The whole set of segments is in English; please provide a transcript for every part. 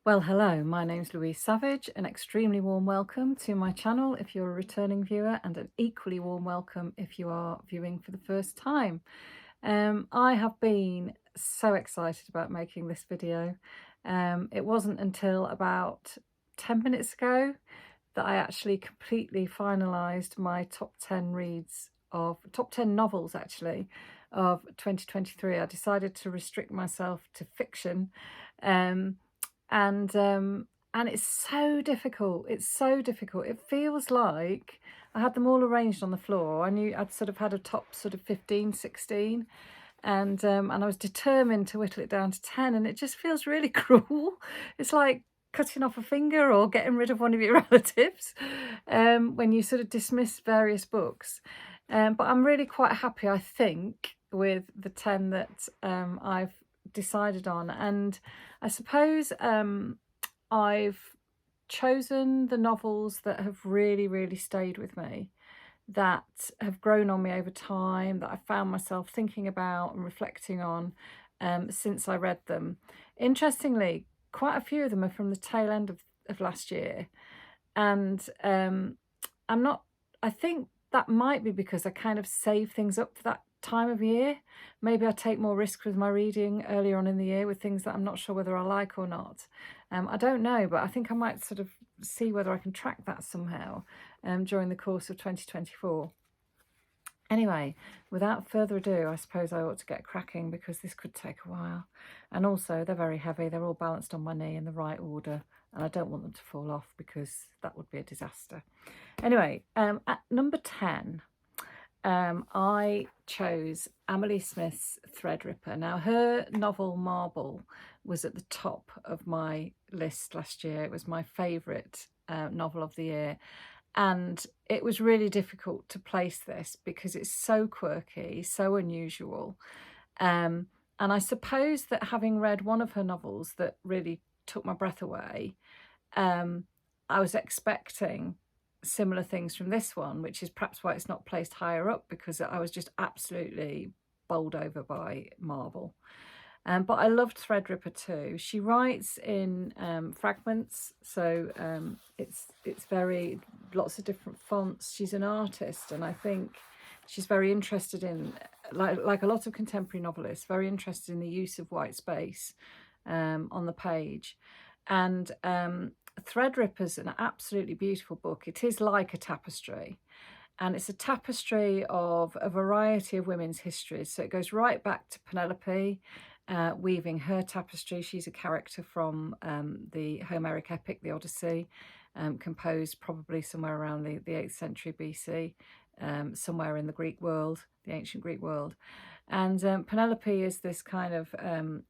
Well, hello, my name's Louise Savage. An extremely warm welcome to my channel if you're a returning viewer, and an equally warm welcome if you are viewing for the first time. I have been so excited about making this video. It wasn't until about 10 minutes ago that I actually completely finalised my top 10 top 10 novels actually of 2023. I decided to restrict myself to fiction. Um, and um and it's so difficult. It's so difficult. It feels like I had them all arranged on the floor. I knew I'd sort of had a top sort of 15, 16, and I was determined to whittle it down to 10, and it just feels really cruel. It's like cutting off a finger or getting rid of one of your relatives, when you sort of dismiss various books. But I'm really quite happy, I think, with the 10 that I've decided on. And I suppose I've chosen the novels that have really, really stayed with me, that have grown on me over time, that I found myself thinking about and reflecting on since I read them. Interestingly, quite a few of them are from the tail end of last year. And I'm not, I think that might be because I kind of save things up for that time of year. Maybe I take more risks with my reading earlier on in the year with things that I'm not sure whether I like or not. I don't know, but I think I might sort of see whether I can track that somehow during the course of 2024. Anyway, without further ado, I suppose I ought to get cracking because this could take a while. And also, they're very heavy. They're all balanced on my knee in the right order, and I don't want them to fall off because that would be a disaster. Anyway, at number 10, I chose Amalie Smith's Threadripper. Now, her novel Marble was at the top of my list last year. It was my favourite novel of the year. And it was really difficult to place this because it's so quirky, so unusual. And I suppose that having read one of her novels that really took my breath away, I was expecting similar things from this one, which is perhaps why it's not placed higher up, because I was just absolutely bowled over by Marvel. But I loved Threadripper too. She writes in fragments, so it's very lots of different fonts. She's an artist, and I think she's very interested in, like a lot of contemporary novelists, very interested in the use of white space on the page. And Threadripper's an absolutely beautiful book. It is like a tapestry. And it's a tapestry of a variety of women's histories. So it goes right back to Penelope, weaving her tapestry. She's a character from the Homeric epic, the Odyssey, composed probably somewhere around the 8th century BC, somewhere in the Greek world, the ancient Greek world. And Penelope is this kind of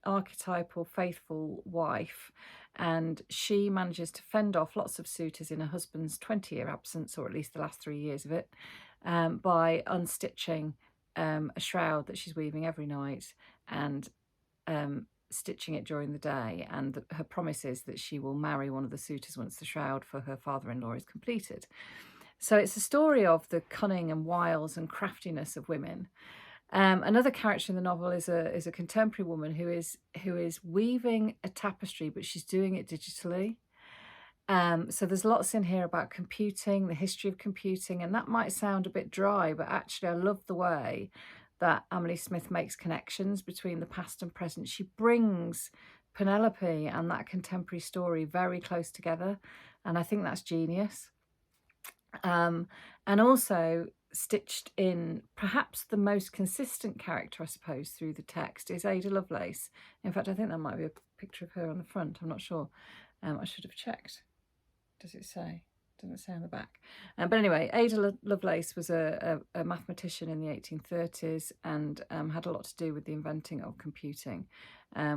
archetypal, faithful wife, and she manages to fend off lots of suitors in her husband's 20-year absence, or at least the last 3 years of it, by unstitching a shroud that she's weaving every night and stitching it during the day. And her promise is that she will marry one of the suitors once the shroud for her father-in-law is completed. So it's a story of the cunning and wiles and craftiness of women. Another character in the novel is a contemporary woman who is weaving a tapestry, but she's doing it digitally. So there's lots in here about computing, the history of computing, and that might sound a bit dry, but actually I love the way that Amalie Smith makes connections between the past and present. She brings Penelope and that contemporary story very close together, and I think that's genius. And also stitched in, perhaps the most consistent character, I suppose, through the text is Ada Lovelace. In fact, I think that might be a picture of her on the front. I'm not sure. I should have checked. Does it say? Doesn't say on the back. But anyway, Ada Lovelace was a mathematician in the 1830s and had a lot to do with the inventing of computing,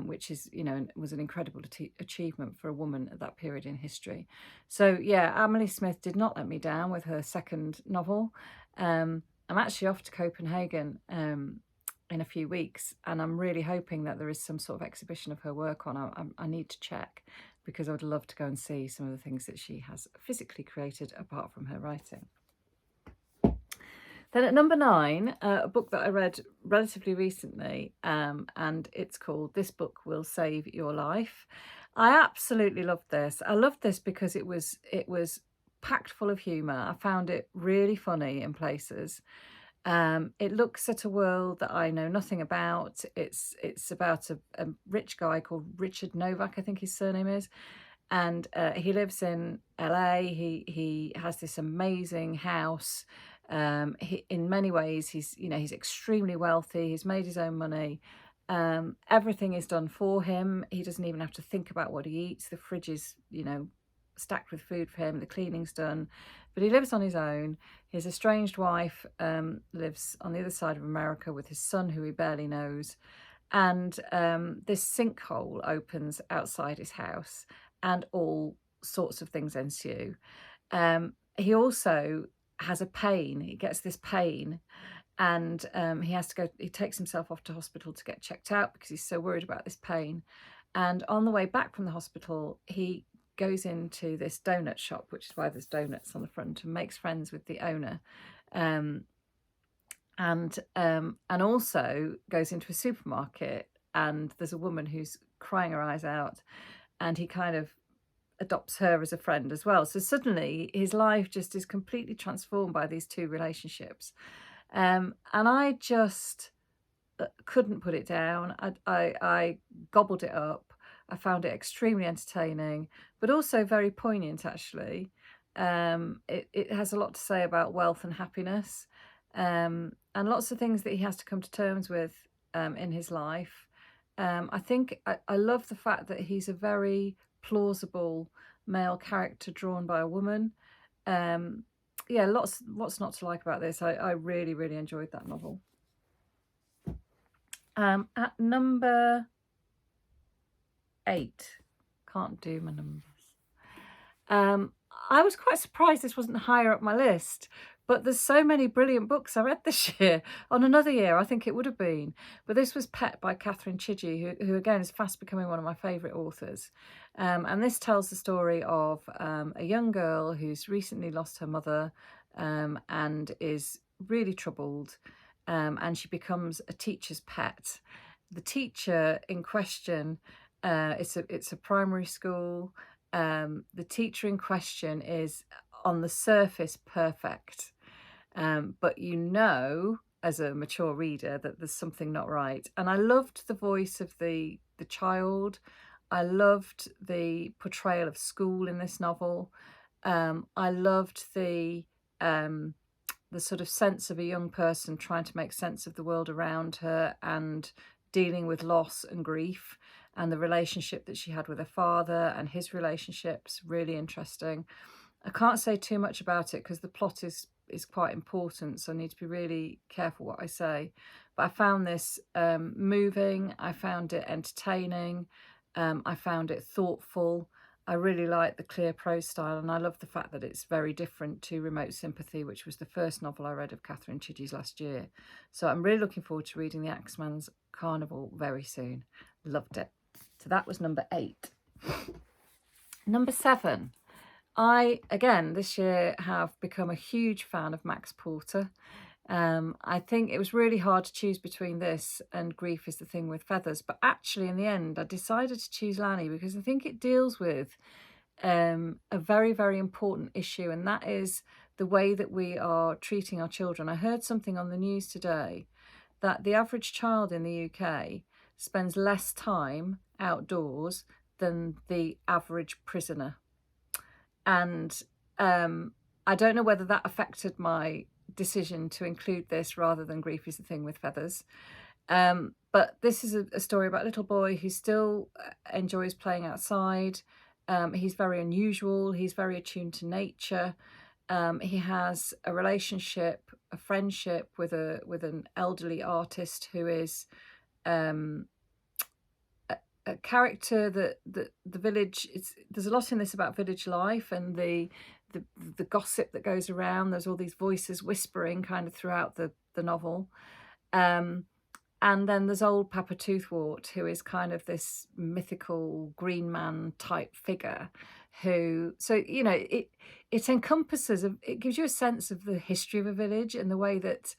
which is, was an incredible achievement for a woman at that period in history. So yeah, Amalie Smith did not let me down with her second novel. I'm actually off to Copenhagen in a few weeks, and I'm really hoping that there is some sort of exhibition of her work on. I need to check, because I would love to go and see some of the things that she has physically created apart from her writing. Then at number 9, a book that I read relatively recently, and it's called This Book Will Save Your Life. I absolutely loved this. I loved this because it was packed full of humour. I found it really funny in places. It looks at a world that I know nothing about. It's about a rich guy called Richard Novak, I think his surname is, and he lives in LA. He has this amazing house. In many ways, he's extremely wealthy. He's made his own money. Everything is done for him. He doesn't even have to think about what he eats. The fridge is, stacked with food for him. The cleaning's done, but he lives on his own. His estranged wife lives on the other side of America with his son, who he barely knows. And this sinkhole opens outside his house, and all sorts of things ensue. He also has a pain. He gets this pain, and he takes himself off to hospital to get checked out because he's so worried about this pain. And on the way back from the hospital, he goes into this donut shop, which is why there's donuts on the front, and makes friends with the owner. And also goes into a supermarket, and there's a woman who's crying her eyes out, and he kind of adopts her as a friend as well. So suddenly his life just is completely transformed by these two relationships. And I just couldn't put it down. I gobbled it up. I found it extremely entertaining, but also very poignant, actually. It has a lot to say about wealth and happiness, and lots of things that he has to come to terms with in his life. I think I love the fact that he's a very plausible male character drawn by a woman. Yeah, lots not to like about this. I really, really enjoyed that novel. At number 8, can't do my numbers. I was quite surprised this wasn't higher up my list, but there's so many brilliant books I read this year. On another year, I think it would have been. But this was Pet by Catherine Chidgey, who again is fast becoming one of my favourite authors. And this tells the story of a young girl who's recently lost her mother and is really troubled, and she becomes a teacher's pet. The teacher in question, it's a primary school. The teacher in question is on the surface perfect, but as a mature reader that there's something not right. And I loved the voice of the child. I loved the portrayal of school in this novel. I loved the sort of sense of a young person trying to make sense of the world around her and dealing with loss and grief, and the relationship that she had with her father and his relationships. Really interesting. I can't say too much about it because the plot is quite important, so I need to be really careful what I say. But I found this moving. I found it entertaining. I found it thoughtful. I really like the clear prose style, and I love the fact that it's very different to Remote Sympathy, which was the first novel I read of Catherine Chidgey's last year. So I'm really looking forward to reading The Axeman's Carnival very soon. Loved it. So that was number 8. Number 7. I, again, this year have become a huge fan of Max Porter. I think it was really hard to choose between this and Grief is the Thing with Feathers, but actually in the end I decided to choose Lanny because I think it deals with a very, very important issue, and that is the way that we are treating our children. I heard something on the news today that the average child in the UK spends less time outdoors than the average prisoner. And I don't know whether that affected my decision to include this rather than Grief is the Thing with Feathers. But this is a story about a little boy who still enjoys playing outside. He's very unusual. He's very attuned to nature. He has a relationship, a friendship with an elderly artist who is a character that the village. There's a lot in this about village life and the gossip that goes around. There's all these voices whispering kind of throughout the novel. And then there's old Papa Toothwort, who is kind of this mythical green man type figure who, so, it encompasses, it gives you a sense of the history of a village and the way that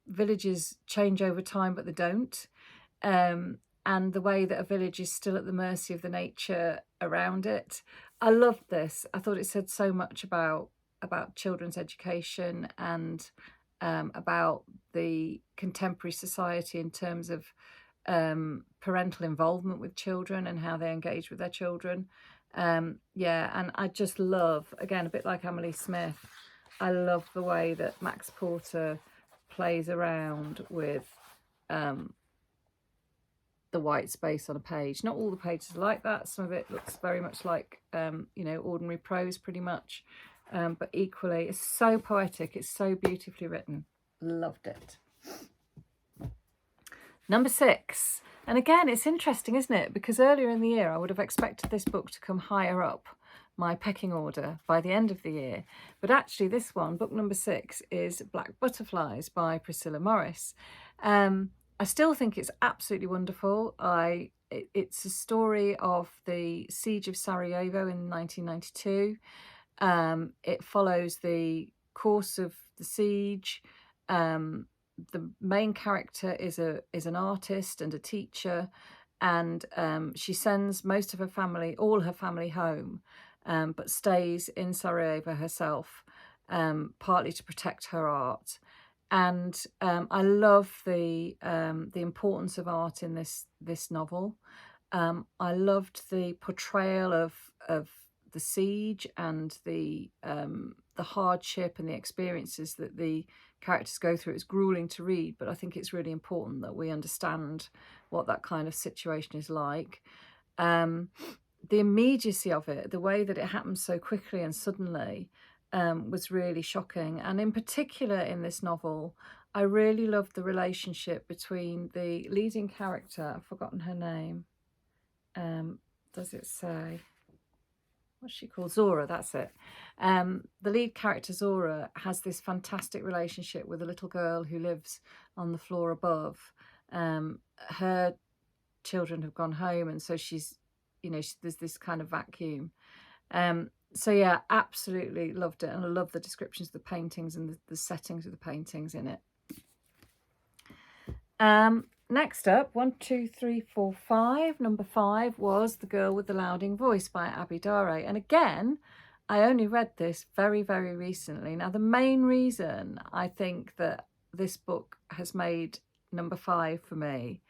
villages change over time, but they don't. and the way that a village is still at the mercy of the nature around it. I loved this. I thought it said so much about children's education and about the contemporary society in terms of parental involvement with children and how they engage with their children. Yeah, and I just love, again, a bit like Amalie Smith, I love the way that Max Porter plays around with the white space on a page. Not all the pages are like that. Some of it looks very much like, you know, ordinary prose pretty much. But equally, it's so poetic. It's so beautifully written. Loved it. Number 6. And again, it's interesting, isn't it? Because earlier in the year, I would have expected this book to come higher up my pecking order by the end of the year. But actually this one, book number 6, is Black Butterflies by Priscilla Morris. I still think it's absolutely wonderful. It's a story of the siege of Sarajevo in 1992. It follows the course of the siege. The main character is an artist and a teacher, and she sends most of her family, all her family, home, but stays in Sarajevo herself, partly to protect her art. And I love the importance of art in this novel. I loved the portrayal of the siege and the hardship and the experiences that the characters go through. It's grueling to read, but I think it's really important that we understand what that kind of situation is like. The immediacy of it, the way that it happens so quickly and suddenly, was really shocking. And in particular in this novel, I really loved the relationship between the leading character, I've forgotten her name, does it say? What's she called? Zora, that's it. The lead character, Zora, has this fantastic relationship with a little girl who lives on the floor above. Her children have gone home, and so she's, you know, there's this kind of vacuum. So yeah, absolutely loved it. And I love the descriptions of the paintings and the settings of the paintings in it. Next up, 1, 2, 3, 4, 5. Number 5 was The Girl with the Louding Voice by Abby Dare. And again, I only read this very, very recently. Now, the main reason I think that this book has made number 5 for me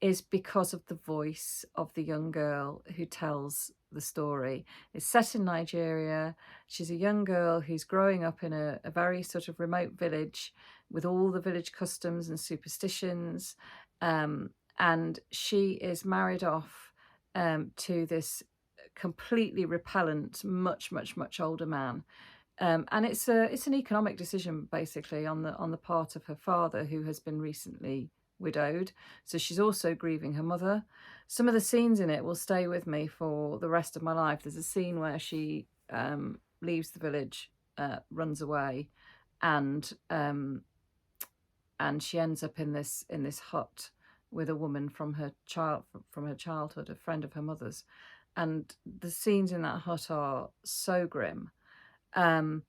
is because of the voice of the young girl who tells the story. It's set in Nigeria. She's a young girl who's growing up in a very sort of remote village with all the village customs and superstitions. And she is married off to this completely repellent, much older man. And it's an economic decision, basically, on the part of her father, who has been recently widowed. So she's also grieving her mother. Some of the scenes in it will stay with me for the rest of my life. There's a scene where she leaves the village, runs away, and she ends up in this hut with a woman from her childhood, a friend of her mother's. And the scenes in that hut are so grim. And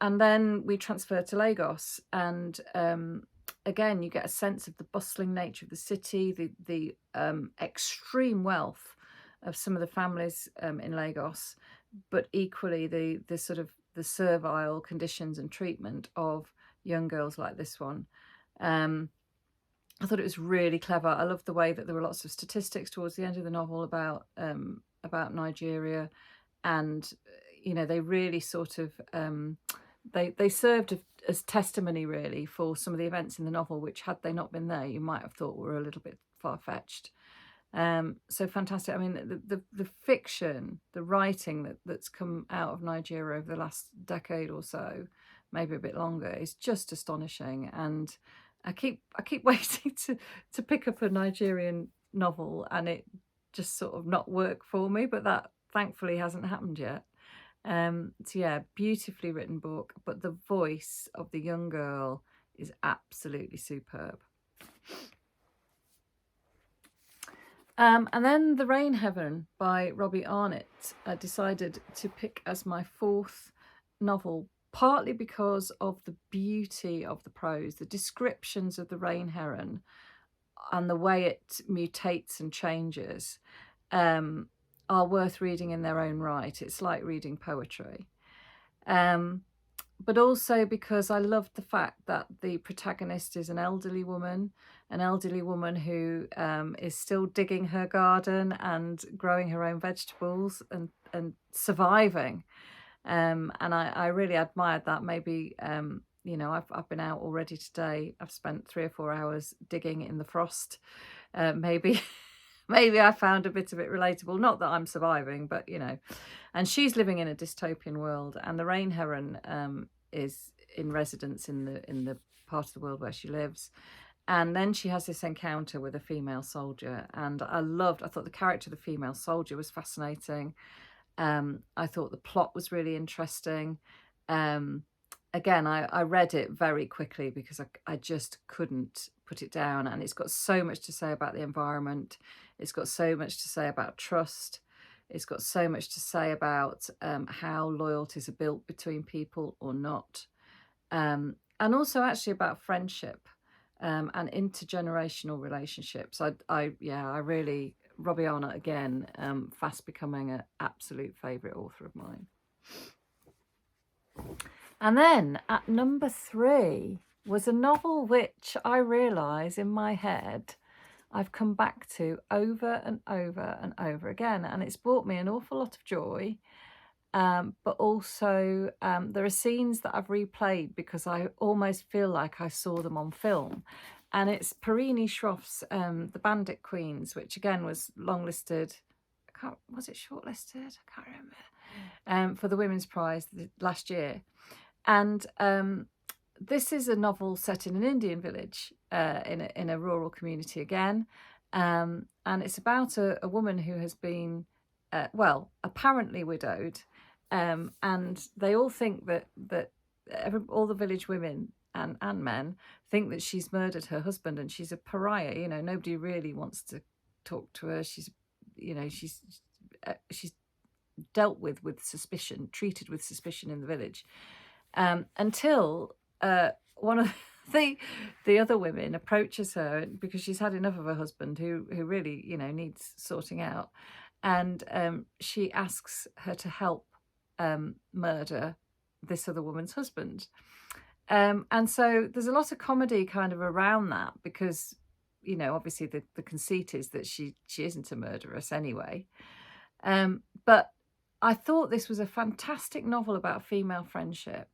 then we transfer to Lagos, and again, you get a sense of the bustling nature of the city, the extreme wealth of some of the families in Lagos, but equally the sort of the servile conditions and treatment of young girls like this one. I thought it was really clever. I loved the way that there were lots of statistics towards the end of the novel about Nigeria, and you know, they really sort of they served as testimony really for some of the events in the novel, which had they not been there, you might have thought were a little bit far-fetched. So fantastic. I mean, the fiction, the writing that's come out of Nigeria over the last decade or so, maybe a bit longer, is just astonishing. And I keep waiting to pick up a Nigerian novel and it just sort of not work for me, but that thankfully hasn't happened yet. So yeah, beautifully written book, but the voice of the young girl is absolutely superb. And then The Rain Heron by Robbie Arnott I decided to pick as my 4th novel, partly because of the beauty of the prose. The descriptions of the rain heron the way it mutates and changes are worth reading in their own right. It's like reading poetry. But also because I loved the fact that the protagonist is an elderly woman who is still digging her garden and growing her own vegetables and surviving. And I really admired that. Maybe, you know, I've been out already today. I've spent 3 or 4 hours digging in the frost. Maybe maybe I found a bit of it relatable. Not that I'm surviving, but, you know. And she's living in a dystopian world, and the Rain Heron is in residence in the part of the world where she lives. And then she has this encounter with a female soldier, and I thought the character of the female soldier was fascinating. I thought the plot was really interesting. Again, I read it very quickly because I just couldn't put it down. And it's got so much to say about the environment. It's got so much to say about trust. It's got so much to say about how loyalties are built between people or not. And also actually about friendship and intergenerational relationships. I really, Robbie Arnott again, fast becoming an absolute favourite author of mine. And then at number 3 was a novel which I realise in my head I've come back to over and over and over again, and it's brought me an awful lot of joy. But also there are scenes that I've replayed because I almost feel like I saw them on film. And it's Parini Shroff's The Bandit Queens, which again was longlisted. Was it shortlisted? I can't remember. For the Women's Prize last year. And this is a novel set in an Indian village in a rural community again. And it's about a woman who has been, apparently widowed. And they all think that all the village women and men think that she's murdered her husband and she's a pariah. You know, nobody really wants to talk to her. She's dealt with suspicion, treated with suspicion in the village, until one of the other women approaches her because she's had enough of her husband, who really, you know, needs sorting out, and she asks her to help murder this other woman's husband. And so there's a lot of comedy kind of around that because, you know, obviously the conceit is that she isn't a murderess anyway. But I thought this was a fantastic novel about female friendship.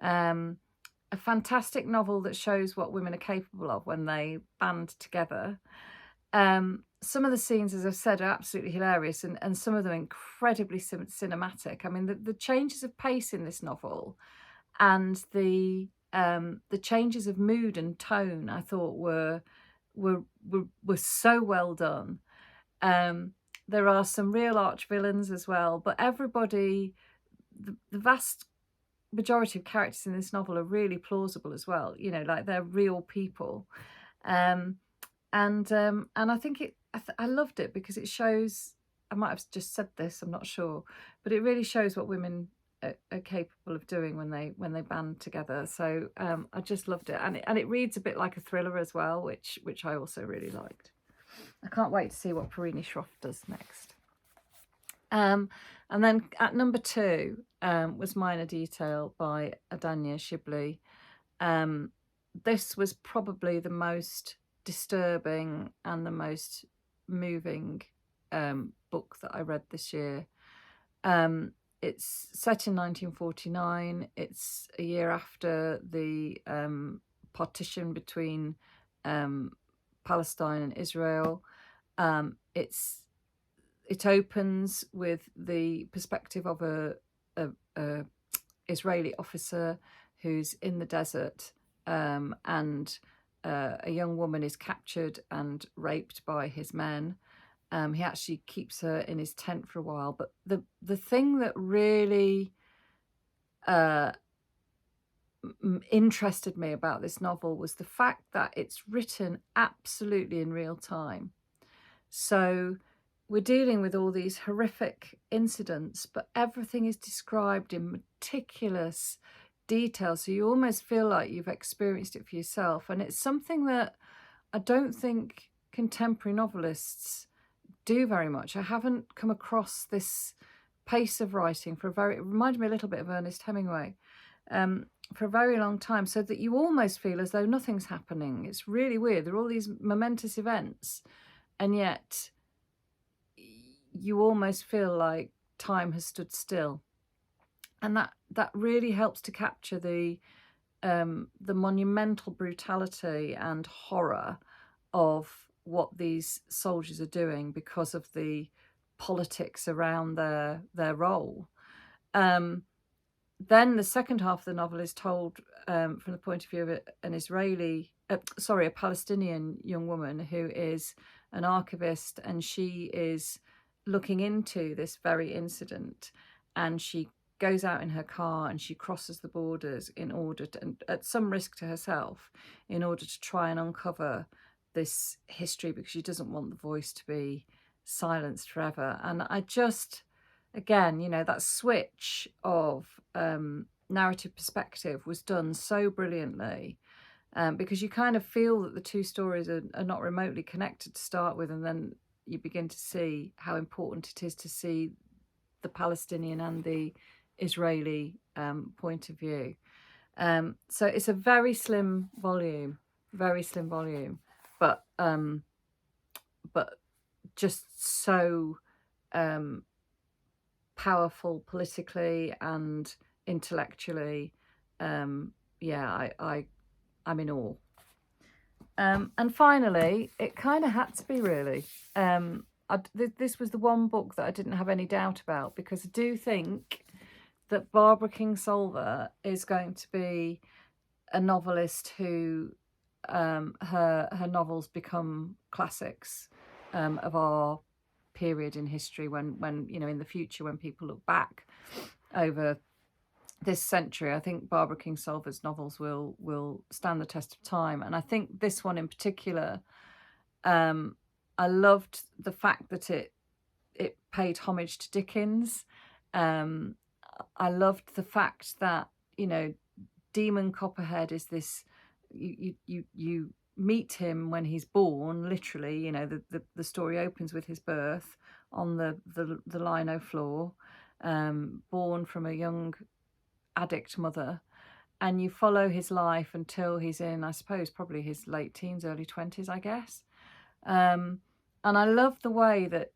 A fantastic novel that shows what women are capable of when they band together. Some of the scenes, as I've said, are absolutely hilarious, and some of them incredibly cinematic. I mean, the changes of pace in this novel and the changes of mood and tone, I thought were so well done. There are some real arch villains as well, but everybody, the vast majority of characters in this novel are really plausible as well. You know, like they're real people. And I think I loved it because it shows, I might have just said this, I'm not sure, but it really shows what women are capable of doing when they band together. So I just loved it. And it reads a bit like a thriller as well, which I also really liked. I can't wait to see what Parini Shroff does next. And then at number 2 was Minor Detail by Adania Shibli. This was probably the most disturbing and the most moving book that I read this year. It's set in 1949. It's a year after the partition between Palestine and Israel. It opens with the perspective of a Israeli officer who's in the desert, and a young woman is captured and raped by his men. He actually keeps her in his tent for a while. But the thing that really interested me about this novel was the fact that it's written absolutely in real time. So we're dealing with all these horrific incidents, but everything is described in meticulous detail. So you almost feel like you've experienced it for yourself. And it's something that I don't think contemporary novelists do very much. I haven't come across this pace of writing it reminded me a little bit of Ernest Hemingway, for a very long time, so that you almost feel as though nothing's happening. It's really weird. There are all these momentous events, and yet you almost feel like time has stood still. And that really helps to capture the monumental brutality and horror of what these soldiers are doing because of the politics around their role. Then the second half of the novel is told from the point of view of a Palestinian young woman who is an archivist, and she is looking into this very incident, and she goes out in her car and she crosses the borders in order to, and at some risk to herself, in order to try and uncover this history, because she doesn't want the voice to be silenced forever. And I just, again, that switch of narrative perspective was done so brilliantly, because you kind of feel that the two stories are not remotely connected to start with, and then you begin to see how important it is to see the Palestinian and the Israeli point of view. So it's a very slim volume, but just so powerful politically and intellectually. I'm in awe. And finally, it kind of had to be, really. This was the one book that I didn't have any doubt about, because I do think that Barbara Kingsolver is going to be a novelist who her novels become classics of our period in history, when in the future, when people look back over this century, I think Barbara Kingsolver's novels will stand the test of time. And I think this one in particular, I loved the fact that it paid homage to Dickens. I loved the fact that Demon Copperhead is this, you meet him when he's born, literally. The story opens with his birth on the lino floor, born from a young addict mother, and you follow his life until he's in, I suppose, probably his late teens, early 20s, I guess. And I love the way that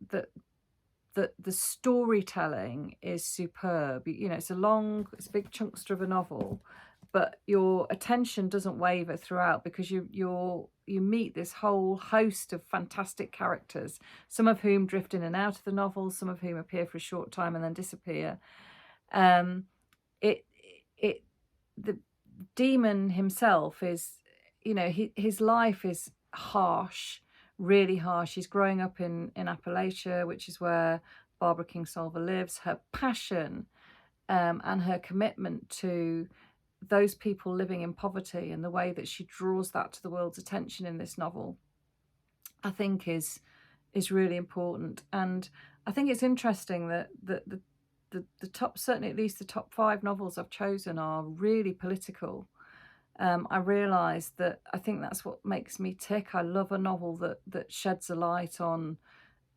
the storytelling is superb. It's a big chunkster of a novel, but your attention doesn't waver throughout, because you meet this whole host of fantastic characters, some of whom drift in and out of the novel, some of whom appear for a short time and then disappear. The demon himself is, his life is harsh, really harsh. He's growing up in Appalachia, which is where Barbara Kingsolver lives. Her passion and her commitment to those people living in poverty, and the way that she draws that to the world's attention in this novel, I think is really important. And I think it's interesting that the top, certainly at least the top 5 novels I've chosen, are really political. I realised that I think that's what makes me tick. I love a novel that sheds a light on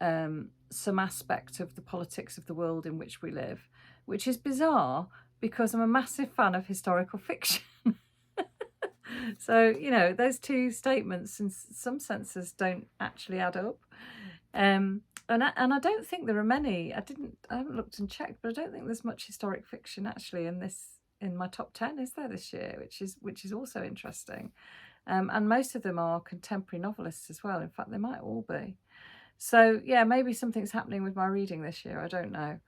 some aspect of the politics of the world in which we live, which is bizarre, because I'm a massive fan of historical fiction. So, those two statements in some senses don't actually add up. And I don't think there are many. I haven't looked and checked, but I don't think there's much historic fiction actually in my top 10, is there, this year, which is also interesting. And most of them are contemporary novelists as well. In fact, they might all be. So yeah, maybe something's happening with my reading this year. I don't know.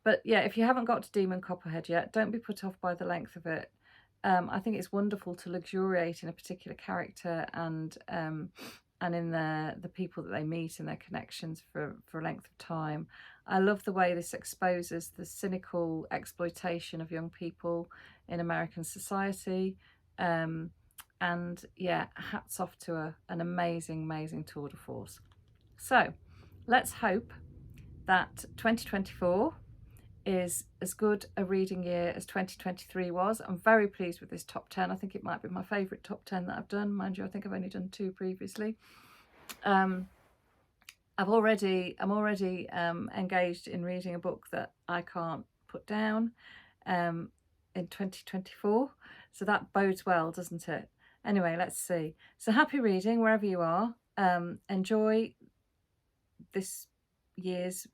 But yeah, if you haven't got to Demon Copperhead yet, don't be put off by the length of it. I think it's wonderful to luxuriate in a particular character and in the people that they meet and their connections for a length of time. I love the way this exposes the cynical exploitation of young people in American society. And yeah, hats off to an amazing, amazing tour de force. So let's hope that 2024 is as good a reading year as 2023 was. I'm very pleased with this top 10. I think it might be my favourite top 10 that I've done. Mind you, I think I've only done 2 previously. I'm already engaged in reading a book that I can't put down in 2024. So that bodes well, doesn't it? Anyway, let's see. So happy reading wherever you are. Enjoy this year's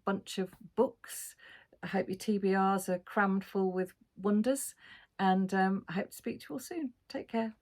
bunch of books. I hope your TBRs are crammed full with wonders, and I hope to speak to you all soon. Take care.